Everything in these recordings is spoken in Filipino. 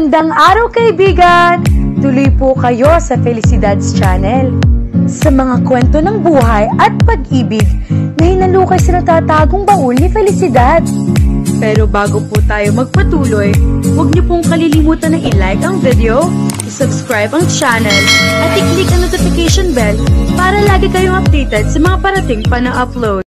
Magandang araw kaibigan! Tuloy po kayo sa Felicidad's Channel. Sa mga kwento ng buhay at pag-ibig na hinalukay sa natatagong baul ni Felicidad. Pero bago po tayo magpatuloy, huwag niyo pong kalilimutan na i-like ang video, i-subscribe ang channel, at i-click ang notification bell para lagi kayong updated sa mga parating pa na upload.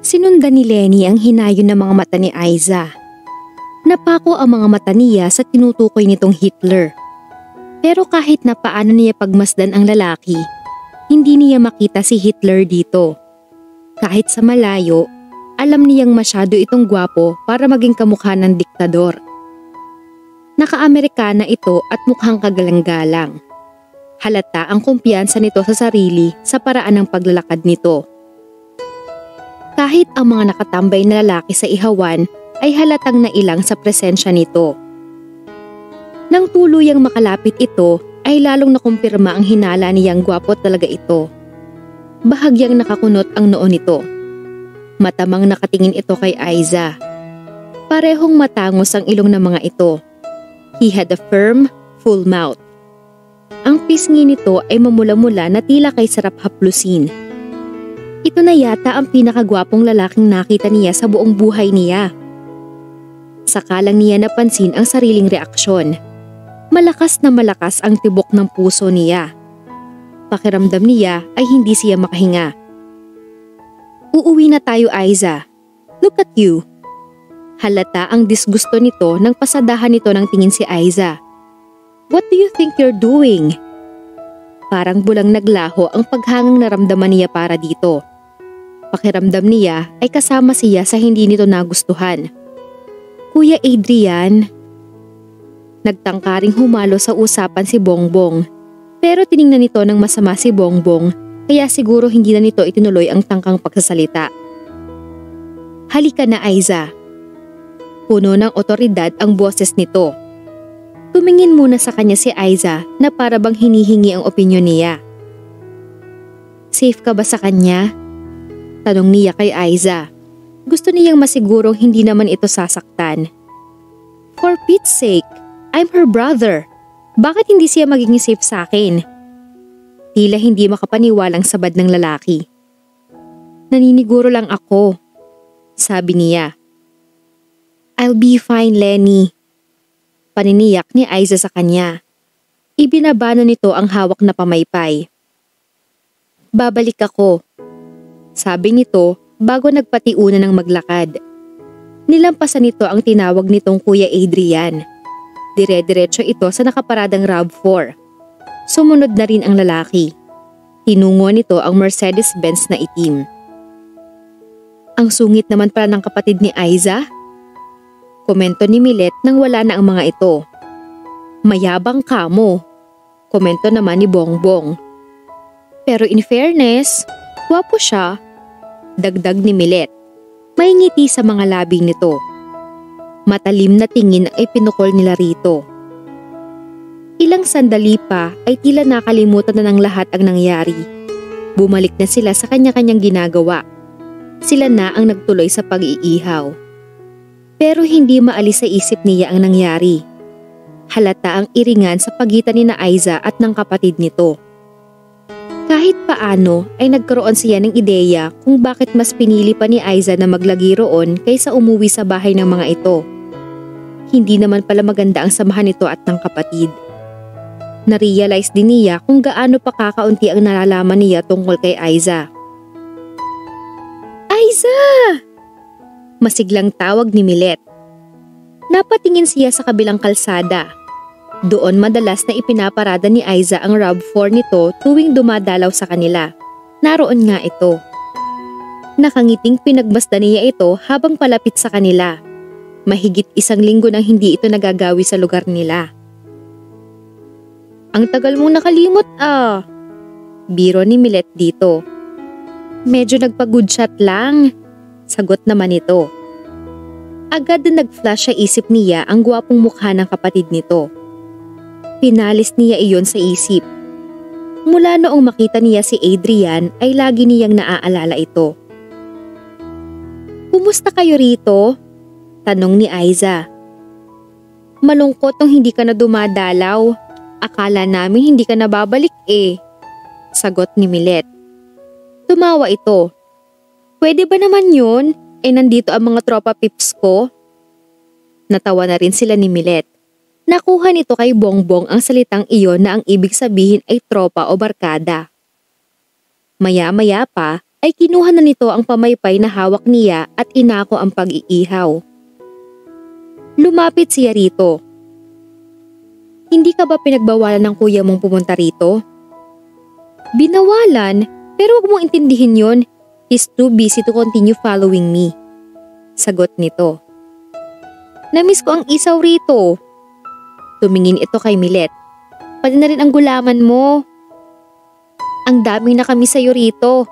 Sinundan ni Lenny ang hinayon ng mga mata ni Aiza. Napako ang mga mata niya sa tinutukoy nitong Hitler. Pero kahit na paano niya pagmasdan ang lalaki, hindi niya makita si Hitler dito. Kahit sa malayo, alam niyang masyado itong gwapo para maging kamukha ng diktador. Naka-Amerikana ito at mukhang kagalang-galang. Halata ang kumpiyansa nito sa sarili sa paraan ng paglalakad nito. Kahit ang mga nakatambay na lalaki sa ihawan ay halatang nailang sa presensya nito. Nang tuluyang makalapit ito ay lalong nakumpirma ang hinala niyang gwapo talaga ito. Bahagyang nakakunot ang noo nito. Matamang nakatingin ito kay Aiza. Parehong matangos ang ilong ng mga ito. He had a firm, full mouth. Ang pisngi nito ay mamula-mula na tila kay sarap haplusin. Ito na yata ang pinakagwapong lalaking nakita niya sa buong buhay niya. Saka lang niya napansin ang sariling reaksyon. Malakas na malakas ang tibok ng puso niya. Pakiramdam niya ay hindi siya makahinga. Uuwi na tayo, Aiza. Look at you. Halata ang disgusto nito nang pasadahan nito ng tingin si Aiza. What do you think you're doing? Parang bulang naglaho ang paghangang naramdaman niya para dito. Pakiramdam niya ay kasama siya sa hindi nito nagustuhan. Kuya Adrian. Nagtangkaring humalo sa usapan si Bongbong. Pero tiningnan nito ng masama si Bongbong kaya siguro hindi na nito itinuloy ang tangkang pagsasalita. Halika na, Aiza. Puno ng otoridad ang boses nito. Tumingin muna sa kanya si Aiza na para bang hinihingi ang opinyon niya. Safe ka ba sa kanya? Tanong niya kay Aiza. Gusto niyang masigurong hindi naman ito sasaktan. For Pete's sake, I'm her brother. Bakit hindi siya magiging safe sa akin? Tila hindi makapaniwalang sabad ng lalaki. Naniniguro lang ako, sabi niya. I'll be fine, Lenny. Paniniyak ni Aiza sa kanya. Ibinabano nito ang hawak na pamaypay. Babalik ako, sabi nito bago nagpatiuna ng maglakad. Nilampasan nito ang tinawag nitong Kuya Adrian. Dire-diretso ito sa nakaparadang RAV4. Sumunod na rin ang lalaki. Tinungo nito ang Mercedes-Benz na itim. Ang sungit naman pala ng kapatid ni Aiza? Komento ni Milet nang wala na ang mga ito. Mayabang ka mo, komento naman ni Bongbong. Pero in fairness, gwapo siya, dagdag ni Milet. May ngiti sa mga labing nito. Matalim na tingin ang ipinukol nila rito. Ilang sandali pa ay tila nakalimutan na ng lahat ang nangyari. Bumalik na sila sa kanya-kanyang ginagawa. Sila na ang nagtuloy sa pag-iihaw. Pero hindi maalis sa isip niya ang nangyari. Halata ang iringan sa pagitan ni na Aiza at ng kapatid nito. Kahit paano ay nagkaroon siya ng ideya kung bakit mas pinili pa ni Aiza na maglagi roon kaysa umuwi sa bahay ng mga ito. Hindi naman pala maganda ang samahan nito at ng kapatid. Narealize din niya kung gaano pa kakaunti ang nalalaman niya tungkol kay Aiza. Aiza! Masiglang tawag ni Milet. Napatingin siya sa kabilang kalsada. Doon madalas na ipinaparada ni Aiza ang RAV4 nito tuwing dumadalaw sa kanila. Naroon nga ito. Nakangiting pinagmasdan niya ito habang palapit sa kanila. Mahigit 1 linggo nang hindi ito nagagawi sa lugar nila. Ang tagal mong nakalimot Biro ni Milet dito. Medyo nagpa-good shot lang, sagot naman ito. Agad na nag-flash sa isip niya ang gwapong mukha ng kapatid nito. Pinalis niya iyon sa isip. Mula noong makita niya si Adrian ay lagi niyang naaalala ito. Kumusta kayo rito? Tanong ni Aiza. Malungkot nung hindi ka na dumadalaw. Akala namin hindi ka na babalik eh. Sagot ni Milet. Tumawa ito. Pwede ba naman yun? Nandito ang mga tropa pips ko. Natawa na rin sila ni Milet. Nakuha nito kay Bongbong ang salitang iyon na ang ibig sabihin ay tropa o barkada. Maya-maya pa ay kinuha na nito ang pamaypay na hawak niya at inako ang pag-iihaw. Lumapit siya rito. Hindi ka ba pinagbawalan ng kuya mong pumunta rito? Binawalan, pero huwag mong intindihin yon. He's too busy to continue following me. Sagot nito. Namiss ko ang isaw rito. Tumingin ito kay Milet. Pati na rin ang gulaman mo. Ang daming na kami sa'yo rito.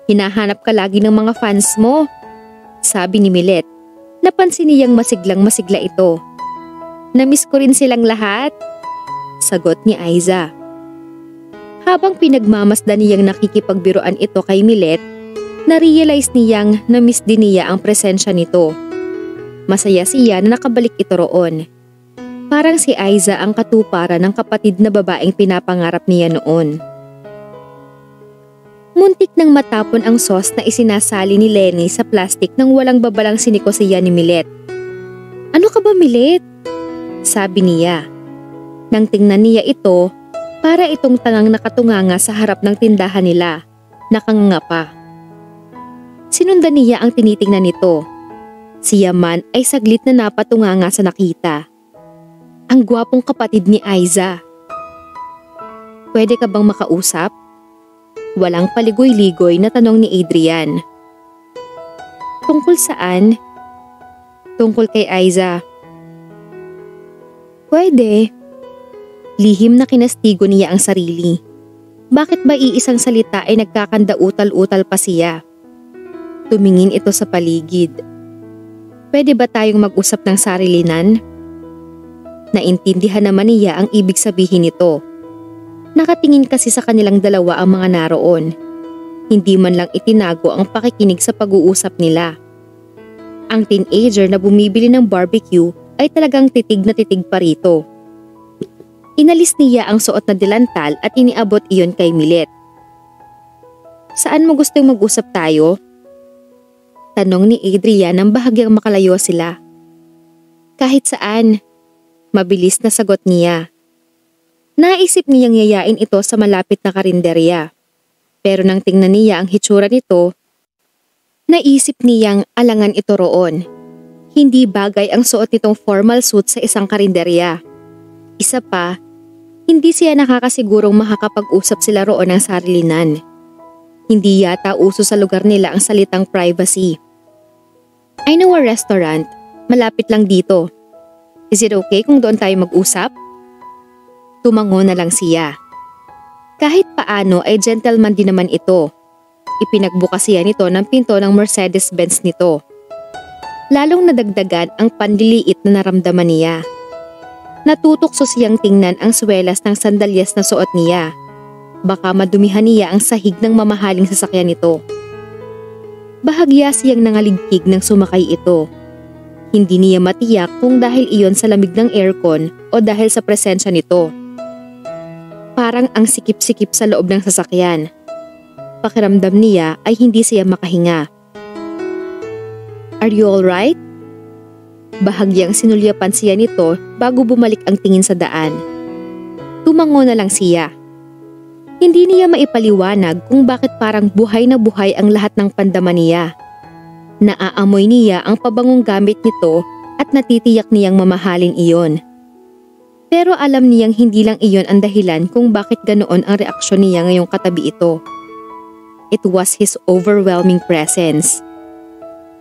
Hinahanap ka lagi ng mga fans mo. Sabi ni Milet. Napansin niyang masiglang masigla ito. Namiss ko rin silang lahat. Sagot ni Aiza. Habang pinagmamasdan niyang nakikipagbiruan ito kay Milet, na-realize niyang na-miss din niya ang presensya nito. Masaya siya na nakabalik ito roon. Parang si Aiza ang katuparan ng kapatid na babaeng pinapangarap niya noon. Muntik nang matapon ang sauce na isinasali ni Lenny sa plastic nang walang babalang siniko siya ni Milet. Ano ka ba, Milet? Sabi niya. Nang tingnan niya ito, para itong tangang nakatunganga sa harap ng tindahan nila, nakanganga pa. Sinundan niya ang tinitingnan nito. Siya man ay saglit na napatunganga sa nakita. Ang gwapong kapatid ni Aiza. Pwede ka bang makausap? Walang paligoy-ligoy na tanong ni Adrian. Tungkol saan? Tungkol kay Aiza. Pwede. Lihim na kinastigo niya ang sarili. Bakit ba iisang salita ay nagkakanda-utal-utal pa siya? Tumingin ito sa paligid. Pwede ba tayong mag-usap ng sarilinan? Naintindihan naman niya ang ibig sabihin nito. Nakatingin kasi sa kanilang dalawa ang mga naroon. Hindi man lang itinago ang pakikinig sa pag-uusap nila. Ang teenager na bumibili ng barbecue ay talagang titig na titig pa rito. Inalis niya ang suot na dilantal at iniabot iyon kay Milet. Saan mo gustong mag-usap tayo? Tanong ni Adrian nang bahagyang makalayo sila. Kahit saan. Mabilis na sagot niya. Naisip niyang yayain ito sa malapit na karinderya. Pero nang tingnan niya ang hitsura nito, naisip niyang alangan ito roon. Hindi bagay ang suot nitong formal suit sa isang karinderya. Isa pa, hindi siya nakakasigurong makakapag-usap sila roon ng sarilinan. Hindi yata uso sa lugar nila ang salitang privacy. I know a restaurant, malapit lang dito. Is it okay kung doon tayo mag-usap? Tumango na lang siya. Kahit paano ay gentleman din naman ito. Ipinagbukas siya nito ng pinto ng Mercedes-Benz nito. Lalong nadagdagan ang panliliit na naramdaman niya. Natutokso siyang tingnan ang swelas ng sandalyas na suot niya. Baka madumihan niya ang sahig ng mamahaling sasakyan nito. Bahagya siyang nangaligkig nang sumakay ito. Hindi niya matiyak kung dahil iyon sa lamig ng aircon o dahil sa presensya nito. Parang ang sikip-sikip sa loob ng sasakyan. Pakiramdam niya ay hindi siya makahinga. Are you alright? Bahagyang sinulyapan siya nito bago bumalik ang tingin sa daan. Tumango na lang siya. Hindi niya maipaliwanag kung bakit parang buhay na buhay ang lahat ng pandama niya. Naaamoy niya ang pabangong gamit nito at natitiyak niyang mamahalin iyon. Pero alam niyang hindi lang iyon ang dahilan kung bakit ganoon ang reaksyon niya ngayong katabi ito. It was his overwhelming presence.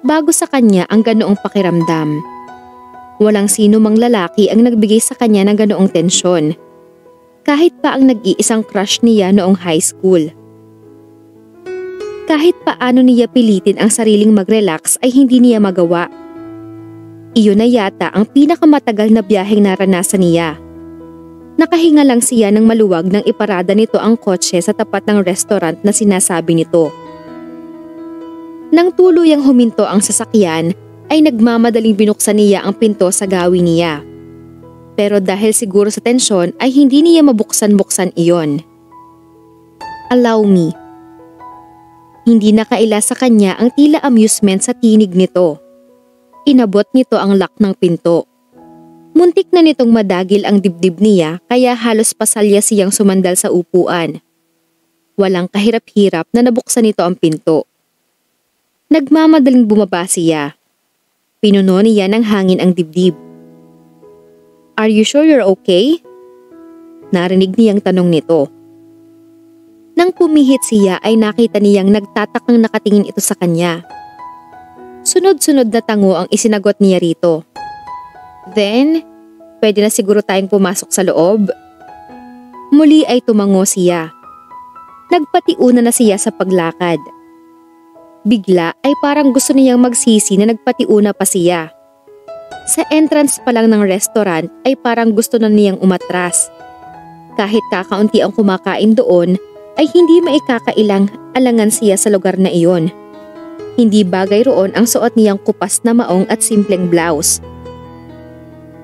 Bago sa kanya ang ganoong pakiramdam. Walang sino mang lalaki ang nagbigay sa kanya ng ganoong tensyon. Kahit pa ang nag-iisang crush niya noong high school. Kahit paano niya pilitin ang sariling mag-relax ay hindi niya magawa. Iyon na yata ang pinakamatagal na biyaheng naranasan niya. Nakahinga lang siya ng maluwag nang iparada nito ang kotse sa tapat ng restaurant na sinasabi nito. Nang tuluyang huminto ang sasakyan, ay nagmamadaling binuksan niya ang pinto sa gawi niya. Pero dahil siguro sa tensyon ay hindi niya mabuksan-buksan iyon. Allow me. Hindi nakaila sa kanya ang tila amusement sa tinig nito. Inabot nito ang lock ng pinto. Muntik na nitong madagil ang dibdib niya kaya halos pasalya siyang sumandal sa upuan. Walang kahirap-hirap na nabuksan nito ang pinto. Nagmamadaling bumaba siya. Pinuno niya ng hangin ang dibdib. Are you sure you're okay? Narinig niyang tanong nito. Nang pumihit siya ay nakita niyang nagtatakang nakatingin ito sa kanya. Sunod-sunod na tango ang isinagot niya rito. Then, pwede na siguro tayong pumasok sa loob? Muli ay tumango siya. Nagpatiuna na siya sa paglakad. Bigla ay parang gusto niyang magsisi na nagpatiuna pa siya. Sa entrance pa lang ng restaurant ay parang gusto na niyang umatras. Kahit kakaunti ang kumakain doon ay hindi maikakailang alangan siya sa lugar na iyon. Hindi bagay roon ang suot niyang kupas na maong at simpleng blouse.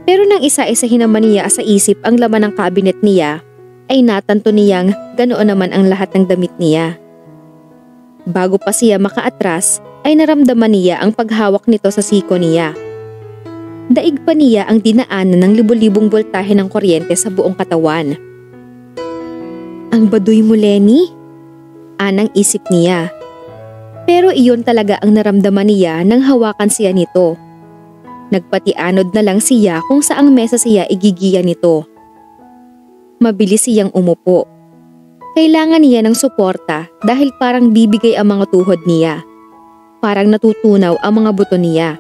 Pero nang isa-isahin naman niya sa isip ang laman ng cabinet niya, ay natanto niyang ganoon naman ang lahat ng damit niya. Bago pa siya makaatras, ay naramdaman niya ang paghawak nito sa siko niya. Daig pa niya ang dinaanan ng libo-libong boltahe ng kuryente sa buong katawan. Ang baduy mo, Lenny? Anang isip niya. Pero iyon talaga ang naramdaman niya nang hawakan siya nito. Nagpatianod na lang siya kung saang mesa siya igigiya nito. Mabilis siyang umupo. Kailangan niya ng suporta dahil parang bibigay ang mga tuhod niya. Parang natutunaw ang mga buto niya.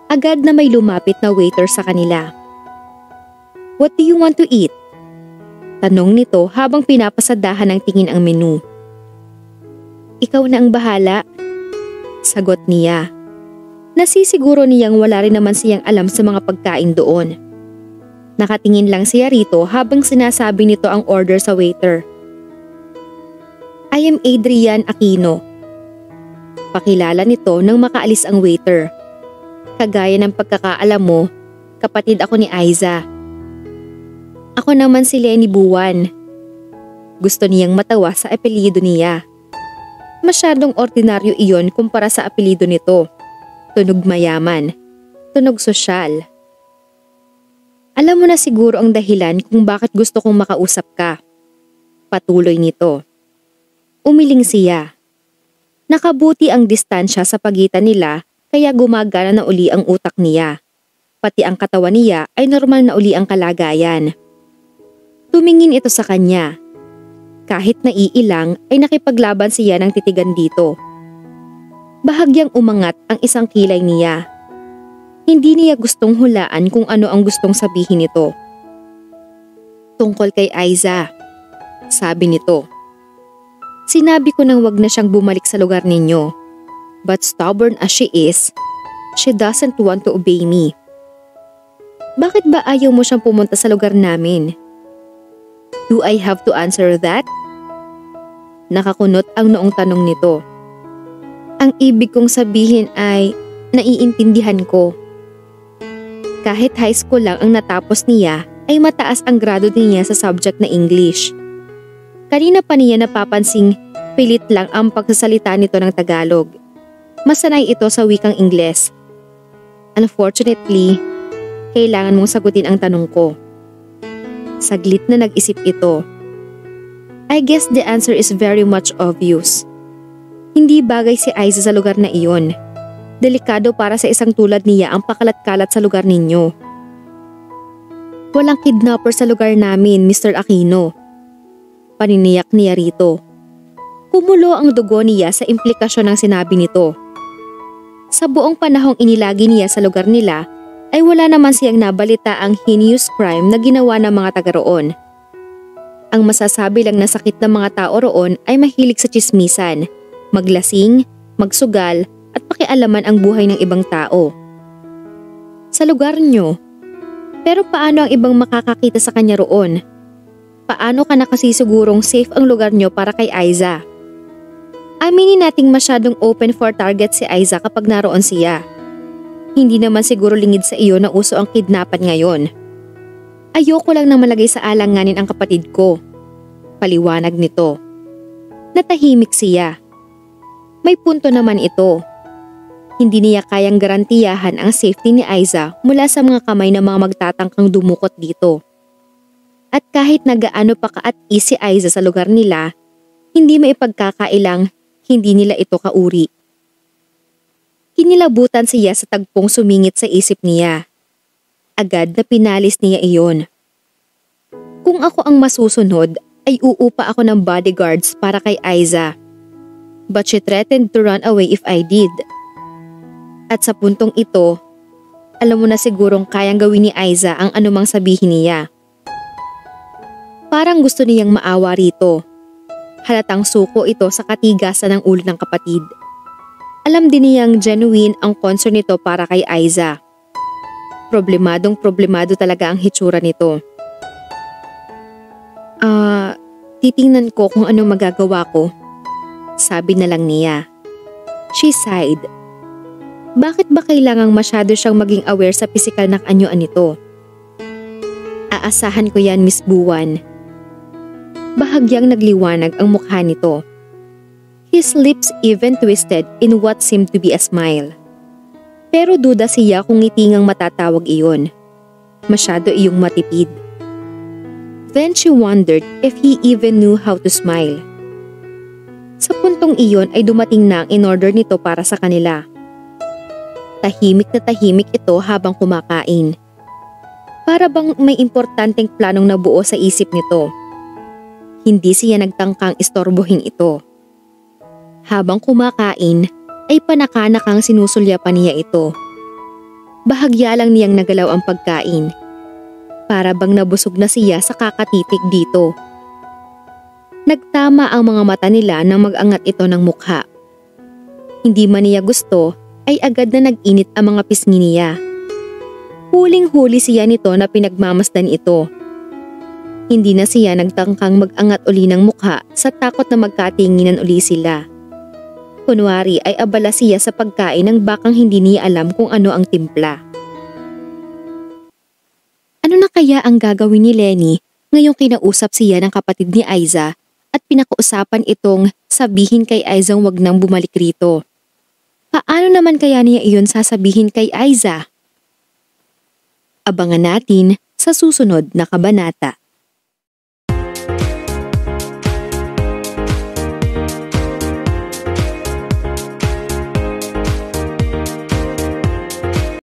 Agad na may lumapit na waiter sa kanila. What do you want to eat? Tanong nito habang pinapasadahan ng tingin ang menu. Ikaw na ang bahala. Sagot niya. Nasisiguro niyang wala rin naman siyang alam sa mga pagkain doon. Nakatingin lang siya rito habang sinasabi nito ang order sa waiter. I am Adrian Aquino. Pakilala nito nang makaalis ang waiter. Kagaya ng pagkakaalam mo, kapatid ako ni Aiza. Ako naman si Lenny Buwan. Gusto niyang matawa sa apelyido niya. Masyadong ordinaryo iyon kumpara sa apelyido nito. Tunog mayaman, tunog sosyal. Alam mo na siguro ang dahilan kung bakit gusto kong makausap ka. Patuloy nito. Umiling siya. Nakabuti ang distansya sa pagitan nila kaya gumagana na uli ang utak niya. Pati ang katawan niya ay normal na uli ang kalagayan. Tumingin ito sa kanya. Kahit naiilang ay nakipaglaban siya ng titigan dito. Bahagyang umangat ang isang kilay niya. Hindi niya gustong hulaan kung ano ang gustong sabihin nito. Tungkol kay Aiza, sabi nito. Sinabi ko nang wag na siyang bumalik sa lugar ninyo. But stubborn as she is, she doesn't want to obey me. Bakit ba ayaw mo siyang pumunta sa lugar namin? Do I have to answer that? Nakakunot ang noong tanong nito. Ang ibig kong sabihin ay naiintindihan ko. Kahit high school lang ang natapos niya ay mataas ang grado niya sa subject na English. Kanina pa niya napapansing pilit lang ang pagsasalita nito ng Tagalog. Masanay ito sa wikang Ingles. Unfortunately, kailangan mong sagutin ang tanong ko. Saglit na nag-isip ito. I guess the answer is very much obvious. Hindi bagay si Aiza sa lugar na iyon. Delikado para sa isang tulad niya ang pakalat-kalat sa lugar ninyo. Walang kidnapper sa lugar namin, Mr. Aquino. Paniniyak niya rito. Kumulo ang dugo niya sa implikasyon ng sinabi nito. Sa buong panahong inilagi niya sa lugar nila, ay wala naman siyang nabalita ang heinous crime na ginawa ng mga taga roon. Ang masasabi lang na sakit ng mga tao roon ay mahilig sa tsismisan, maglasing, magsugal at pakialaman ang buhay ng ibang tao. Sa lugar nyo, pero paano ang ibang makakakita sa kanya roon? Paano ka nakasisigurong safe ang lugar nyo para kay Aiza? Aminin nating masyadong open for target si Aiza kapag naroon siya. Hindi naman siguro lingid sa iyo na uso ang kidnapan ngayon. Ayoko lang na malagay sa alanganin ang kapatid ko. Paliwanag nito. Natahimik siya. May punto naman ito. Hindi niya kayang garantiyahan ang safety ni Aiza mula sa mga kamay ng mga magtatangkang dumukot dito. At kahit nagaano pa ka-at-ease si Aiza sa lugar nila, hindi maipagkakailang hindi nila ito kauri. Kinilabutan siya sa tagpong sumingit sa isip niya. Agad na pinalis niya iyon. Kung ako ang masusunod, ay uupa ako ng bodyguards para kay Aiza. But she threatened to run away if I did. At sa puntong ito, alam mo na sigurong kayang gawin ni Aiza ang anumang sabihin niya. Parang gusto niyang maawa rito. Halatang suko ito sa katigasan ng ulo ng kapatid. Alam din niyang genuine ang concern nito para kay Aiza. Problemado talaga ang hitsura nito. Titingnan ko kung ano magagawa ko. Sabi na lang niya. She sighed. Bakit ba kailangang masyado siyang maging aware sa pisikal na kaanyuan nito? Aasahan ko yan, Miss Buwan. Bahagyang nagliwanag ang mukha nito. His lips even twisted in what seemed to be a smile. Pero duda siya kung ngiti ngang matatawag iyon. Masyado iyong matipid. Then she wondered if he even knew how to smile. Sa puntong iyon ay dumating na ang in-order nito para sa kanila. Tahimik na tahimik ito habang kumakain. Para bang may importanteng planong nabuo sa isip nito. Hindi siya nagtangkang istorbohin ito. Habang kumakain, ay panakanakang sinusulyapan niya ito. Bahagya lang niyang nagalaw ang pagkain. Para bang nabusog na siya sa kakatitik dito. Nagtama ang mga mata nila nang mag-angat ito ng mukha. Hindi man niya gusto, ay agad na nag-init ang mga pisngi niya. Huling-huli siya nito na pinagmamasdan ito. Hindi na siya nagtangkang mag-angat uli ng mukha sa takot na magkatinginan uli sila. Kunwari ay abala siya sa pagkain ng bakang hindi niya alam kung ano ang timpla. Ano na kaya ang gagawin ni Lenny ngayong kinausap siya ng kapatid ni Aiza at pinakausapan itong sabihin kay Aiza wag nang bumalik rito? Paano naman kaya niya iyon sasabihin kay Aiza? Abangan natin sa susunod na kabanata.